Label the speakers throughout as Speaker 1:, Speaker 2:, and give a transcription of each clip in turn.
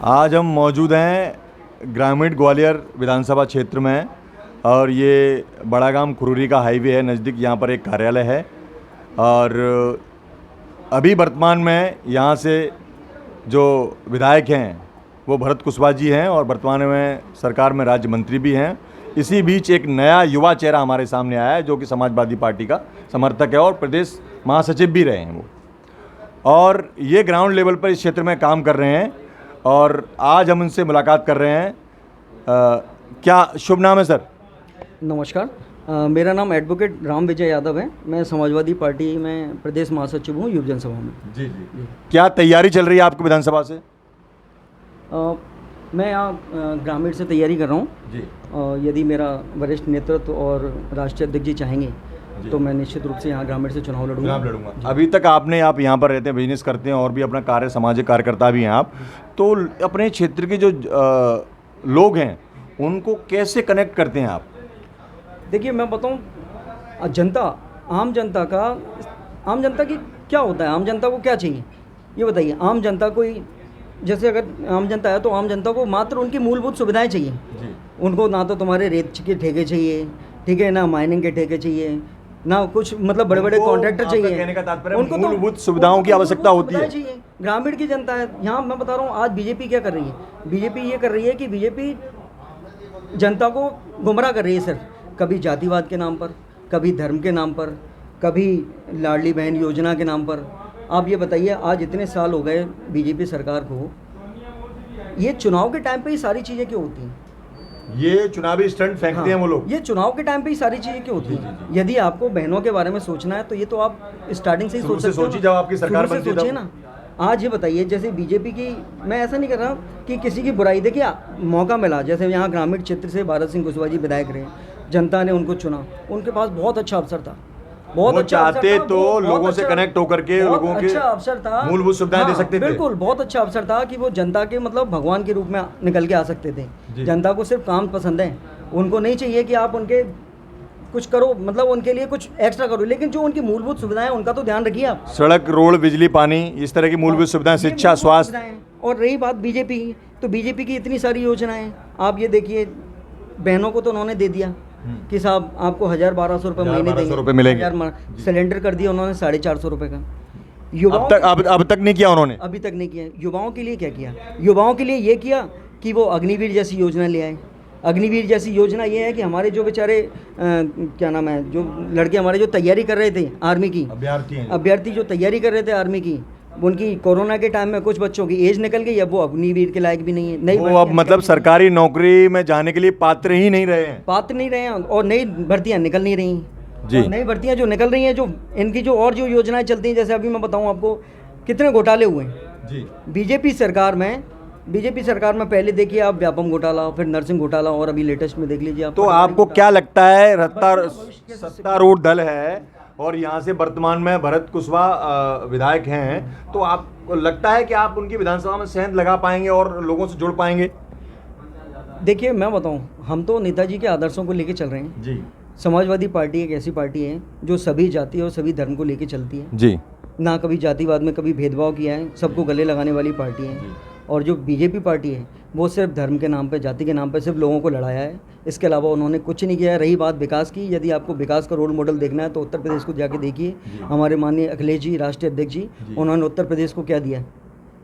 Speaker 1: आज हम मौजूद हैं ग्रामीण ग्वालियर विधानसभा क्षेत्र में और ये बड़ागाम खुरूरी का हाईवे है, नज़दीक यहाँ पर एक कार्यालय है। और अभी वर्तमान में यहाँ से जो विधायक हैं वो भरत कुशवाहा जी हैं और वर्तमान में सरकार में राज्य मंत्री भी हैं। इसी बीच एक नया युवा चेहरा हमारे सामने आया है जो कि समाजवादी पार्टी का समर्थक है और प्रदेश महासचिव भी रहे हैं वो, और ये ग्राउंड लेवल पर इस क्षेत्र में काम कर रहे हैं और आज हम उनसे मुलाकात कर रहे हैं। क्या शुभ नाम है सर?
Speaker 2: नमस्कार, मेरा नाम एडवोकेट राम विजय यादव है। मैं समाजवादी पार्टी में प्रदेश महासचिव हूँ युवा जनसभा में। जी।
Speaker 1: क्या तैयारी चल रही है आपकी विधानसभा से?
Speaker 2: मैं यहाँ ग्रामीण से तैयारी कर रहा हूँ जी। यदि मेरा वरिष्ठ नेतृत्व और राष्ट्रीय अध्यक्ष जी चाहेंगे तो मैं निश्चित रूप से यहाँ ग्रामीण से चुनाव लड़ूंगा।
Speaker 1: अभी तक आपने, आप यहाँ पर रहते हैं, बिजनेस करते हैं और भी अपना कार्य, सामाजिक कार्यकर्ता भी हैं आप, तो अपने क्षेत्र के जो लोग हैं उनको कैसे कनेक्ट करते हैं आप?
Speaker 2: देखिए, मैं बताऊँ, आम जनता की क्या होता है, आम जनता को क्या चाहिए ये बताइए। आम जनता को, जैसे अगर आम जनता है तो आम जनता को मात्र उनकी मूलभूत सुविधाएं चाहिए जी। उनको ना तो तुम्हारे रेत के ठेके चाहिए, ठीक है, ना माइनिंग के ठेके चाहिए, ना कुछ मतलब बड़े बड़े कॉन्ट्रैक्टर चाहिए।
Speaker 1: कहने का तात्पर्य उनको मूलभूत सुविधाओं की आवश्यकता होती है।
Speaker 2: ग्रामीण की जनता है यहाँ। मैं बता रहा हूँ, आज बीजेपी क्या कर रही है? बीजेपी ये कर रही है कि बीजेपी जनता को गुमराह कर रही है सिर्फ, कभी जातिवाद के नाम पर, कभी धर्म के नाम पर, कभी लाडली बहन योजना के नाम पर। आप ये बताइए, आज इतने साल हो गए बीजेपी सरकार को, ये चुनाव के टाइम पे ही सारी चीज़ें क्यों होती हैं?
Speaker 1: ये चुनावी स्टंट फेंकते हैं वो लोग।
Speaker 2: ये चुनाव के टाइम पे ही सारी चीज़ें क्यों होती हैं? यदि आपको बहनों के बारे में सोचना है तो ये तो आप स्टार्टिंग से ही सोच सकते हो।
Speaker 1: जब आपकी सरकार बनती
Speaker 2: सोचिए ना। आज ये बताइए, जैसे बीजेपी की, मैं ऐसा नहीं कर रहा कि किसी की बुराई, देखिए मौका मिला, जैसे यहाँ ग्रामीण क्षेत्र से भारत सिंह कुशवाहा जी विधायक रहे, जनता ने उनको चुना, उनके पास बहुत अच्छा अवसर था, बहुत अच्छा
Speaker 1: चाहते तो लोगों से कनेक्ट होकर के लोगों के
Speaker 2: अच्छा अवसर था,
Speaker 1: मूलभूत सुविधाएं दे सकते थे।
Speaker 2: बिल्कुल, बहुत अच्छा अवसर था कि वो जनता के मतलब भगवान के रूप में निकल के आ सकते थे। जनता को सिर्फ काम पसंद है, उनको नहीं चाहिए कि आप उनके कुछ करो, मतलब उनके लिए कुछ एक्स्ट्रा करो, लेकिन जो उनकी मूलभूत सुविधाएं उनका तो ध्यान रखिए आप।
Speaker 1: सड़क, रोड, बिजली, पानी, इस तरह की मूलभूत सुविधाएं, शिक्षा, स्वास्थ्य।
Speaker 2: और रही बात बीजेपी की, तो बीजेपी की इतनी सारी योजनाएं, आप ये देखिए, बहनों को तो उन्होंने दे दिया कि साहब आपको 1,000-1,200 रुपये महीने देंगे, सिलेंडर कर दिया उन्होंने 450 रुपये का।
Speaker 1: अब तक नहीं किया उन्होंने,
Speaker 2: अभी तक नहीं किया। युवाओं के लिए क्या किया? युवाओं के लिए ये किया कि वो अग्निवीर जैसी योजना ले आए। अग्निवीर जैसी योजना ये है कि हमारे जो बेचारे क्या नाम है, जो लड़के हमारे जो तैयारी कर रहे थे आर्मी की, अभ्यर्थी जो तैयारी कर रहे थे आर्मी की, उनकी कोरोना के टाइम में कुछ बच्चों की एज निकल गई, अब वो अग्निवीर के लायक भी नहीं है।
Speaker 1: नहीं, वो अब मतलब सरकारी नौकरी में जाने के लिए पात्र ही नहीं रहे हैं,
Speaker 2: और नई भर्तियां निकल नहीं रही जी। नई भर्तियां जो निकल रही हैं, जो इनकी जो और जो योजनाएं चलती हैं, जैसे अभी मैं बताऊं आपको कितने घोटाले हुए हैं जी बीजेपी सरकार में। पहले देखिए आप, व्यापम घोटाला, फिर नर्सिंग घोटाला, और अभी लेटेस्ट में देख लीजिए आप।
Speaker 1: तो आपको क्या लगता है, सत्तारूढ़ दल है और यहाँ से वर्तमान में भरत कुशवाहा विधायक हैं, तो आपको लगता है कि आप उनकी विधानसभा में सेंध लगा पाएंगे और लोगों से जुड़ पाएंगे?
Speaker 2: देखिए, मैं बताऊं, हम तो नेताजी के आदर्शों को लेके चल रहे हैं जी। समाजवादी पार्टी एक ऐसी पार्टी है जो सभी जाति और सभी धर्म को लेके चलती है जी। ना कभी जातिवाद में कभी भेदभाव किया है, सबको गले लगाने वाली पार्टी है। और जो बीजेपी पार्टी है वो सिर्फ धर्म के नाम पे, जाति के नाम पे सिर्फ लोगों को लड़ाया है, इसके अलावा उन्होंने कुछ नहीं किया है। रही बात विकास की, यदि आपको विकास का रोल मॉडल देखना है तो उत्तर प्रदेश को जाके देखिए। हमारे माननीय अखिलेश जी, राष्ट्रीय अध्यक्ष जी, उन्होंने उत्तर प्रदेश को क्या दिया,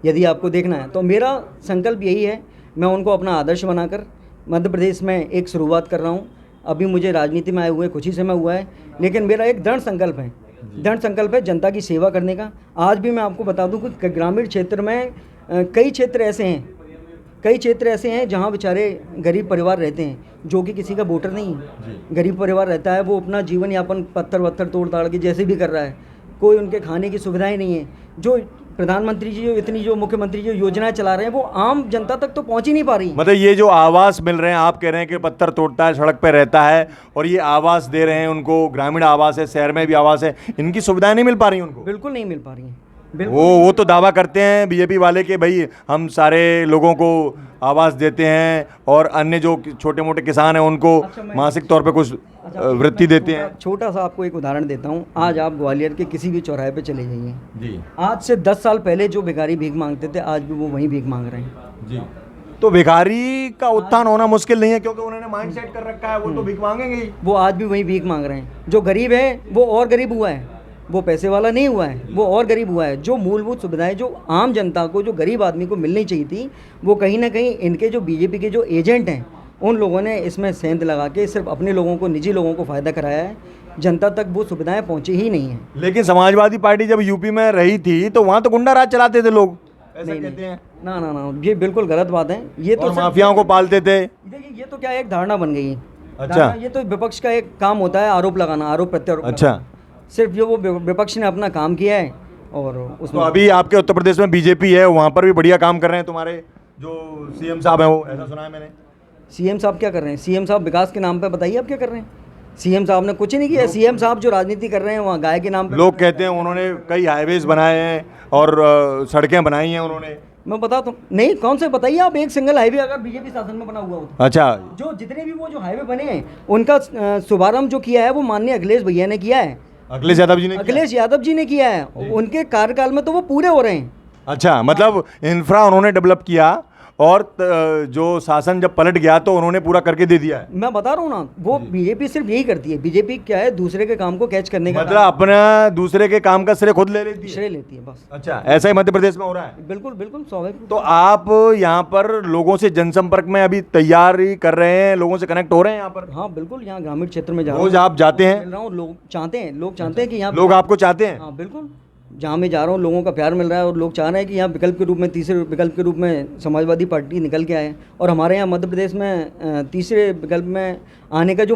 Speaker 2: यदि आपको देखना है तो मेरा संकल्प यही है, मैं उनको अपना आदर्श बनाकर मध्य प्रदेश में एक शुरुआत कर रहा हूँ। अभी मुझे राजनीति में आए हुए कुछ ही समय हुआ है, लेकिन मेरा एक दृढ़ संकल्प है जनता की सेवा करने का। आज भी मैं आपको बता दूं कि ग्रामीण क्षेत्र में कई क्षेत्र ऐसे हैं जहां बेचारे गरीब परिवार रहते हैं, जो कि किसी का वोटर नहीं है, गरीब परिवार रहता है, वो अपना जीवन यापन पत्थर वत्थर तोड़ ताड़ के जैसे भी कर रहा है, कोई उनके खाने की सुविधाएं नहीं है। जो प्रधानमंत्री जी, जो मुख्यमंत्री जी योजनाएं चला रहे हैं, वो आम जनता तक तो पहुंच ही नहीं पा रही।
Speaker 1: मतलब ये जो आवास मिल रहे हैं, आप कह रहे हैं कि पत्थर तोड़ता है, सड़क पे रहता है, और ये आवास दे रहे हैं उनको, ग्रामीण आवास है, शहर में भी आवास है, इनकी सुविधाएं नहीं मिल पा रही उनको?
Speaker 2: बिल्कुल नहीं मिल पा रही हैं।
Speaker 1: वो तो दावा करते हैं बीजेपी वाले कि भाई हम सारे लोगों को आवास देते हैं और अन्य जो छोटे मोटे किसान हैं उनको मासिक तौर पे कुछ वृत्ति देते हैं।
Speaker 2: छोटा सा आपको एक उदाहरण देता हूँ। आज आप ग्वालियर के किसी भी चौराहे पे चले जाइए
Speaker 1: जी,
Speaker 2: आज से 10 साल पहले जो भिखारी भीख मांगते थे आज भी वो वहीं भीख मांग रहे हैं
Speaker 1: जी। तो भिखारी का उत्थान होना मुश्किल नहीं है क्योंकि उन्होंने माइंड सेट कर रखा है, वो तो भीख मांगेंगे ही।
Speaker 2: वो आज भी वहीं भीख मांग रहे हैं। जो गरीब है वो और गरीब हुआ है, वो पैसे वाला नहीं हुआ है, वो और गरीब हुआ है। जो मूलभूत सुविधाएं जो आम जनता को, जो गरीब आदमी को मिलनी चाहिए थी, वो कहीं ना कहीं इनके जो बीजेपी के जो एजेंट हैं उन लोगों ने इसमें सेंध लगा के सिर्फ अपने लोगों को, निजी लोगों को फ़ायदा कराया है। जनता तक वो सुविधाएं पहुंची ही नहीं है।
Speaker 1: लेकिन समाजवादी पार्टी जब यूपी में रही थी तो वहाँ तो गुंडा राज चलाते थे लोग, ऐसा कहते हैं।
Speaker 2: ना ना ना, ये बिल्कुल गलत बात है। ये तो
Speaker 1: माफियाओं को पालते थे।
Speaker 2: देखिए ये तो क्या एक धारणा बन गई है।
Speaker 1: अच्छा,
Speaker 2: ये तो विपक्ष का एक काम होता है, आरोप लगाना, आरोप प्रत्यारोप।
Speaker 1: अच्छा,
Speaker 2: सिर्फ ये वो विपक्ष ने अपना काम किया है और उसमें
Speaker 1: तो अभी आपके उत्तर प्रदेश में बीजेपी है, वहाँ पर भी बढ़िया काम कर रहे हैं तुम्हारे जो सीएम साहब हैं, वो ऐसा सुना है मैंने।
Speaker 2: सीएम साहब क्या कर रहे हैं? सीएम साहब विकास के नाम पे बताइए आप क्या कर रहे हैं? सीएम साहब ने कुछ नहीं किया। सीएम साहब जो राजनीति कर रहे हैं वहाँ गाय के नाम पे।
Speaker 1: लोग कहते हैं उन्होंने कई हाईवेज बनाए हैं और सड़कें बनाई हैं उन्होंने।
Speaker 2: मैं बताता हूँ, नहीं कौन से बताइए आप एक सिंगल हाईवे अगर बीजेपी शासन में बना हुआ हो तो।
Speaker 1: अच्छा,
Speaker 2: जो जितने भी वो जो हाईवे बने हैं उनका शुभारंभ जो किया है वो माननीय अखिलेश भैया ने किया है।
Speaker 1: अखिलेश यादव जी ने
Speaker 2: अखिलेश यादव जी ने किया है। उनके कार्यकाल में तो वो पूरे हो रहे हैं।
Speaker 1: अच्छा, मतलब इंफ्रा उन्होंने डेवलप किया और जो शासन जब पलट गया तो उन्होंने पूरा करके दे दिया है।
Speaker 2: मैं बता रहा हूँ ना, वो बीजेपी सिर्फ यही करती है। बीजेपी क्या है, दूसरे के काम को कैच करने का,
Speaker 1: मतलब अपना दूसरे के काम का श्रेय खुद ले लेती है,
Speaker 2: श्रेय लेती है बस।
Speaker 1: अच्छा, ऐसा ही मध्य प्रदेश में हो रहा है।
Speaker 2: बिल्कुल बिल्कुल स्वाभाविक।
Speaker 1: तो आप यहाँ पर लोगों से जनसंपर्क में अभी तैयारी कर रहे हैं, लोगों से कनेक्ट हो रहे हैं यहाँ पर?
Speaker 2: हाँ बिल्कुल, यहाँ ग्रामीण क्षेत्र में
Speaker 1: रोज आप जाते हैं?
Speaker 2: मिल रहा हूँ, लोग चाहते हैं कि यहाँ
Speaker 1: लोग आपको चाहते हैं?
Speaker 2: हाँ बिल्कुल, जहाँ मैं जा रहा हूँ लोगों का प्यार मिल रहा है और लोग चाह रहे हैं कि यहाँ विकल्प के रूप में, तीसरे विकल्प के रूप में समाजवादी पार्टी निकल के आए। और हमारे यहाँ मध्य प्रदेश में तीसरे विकल्प में आने का जो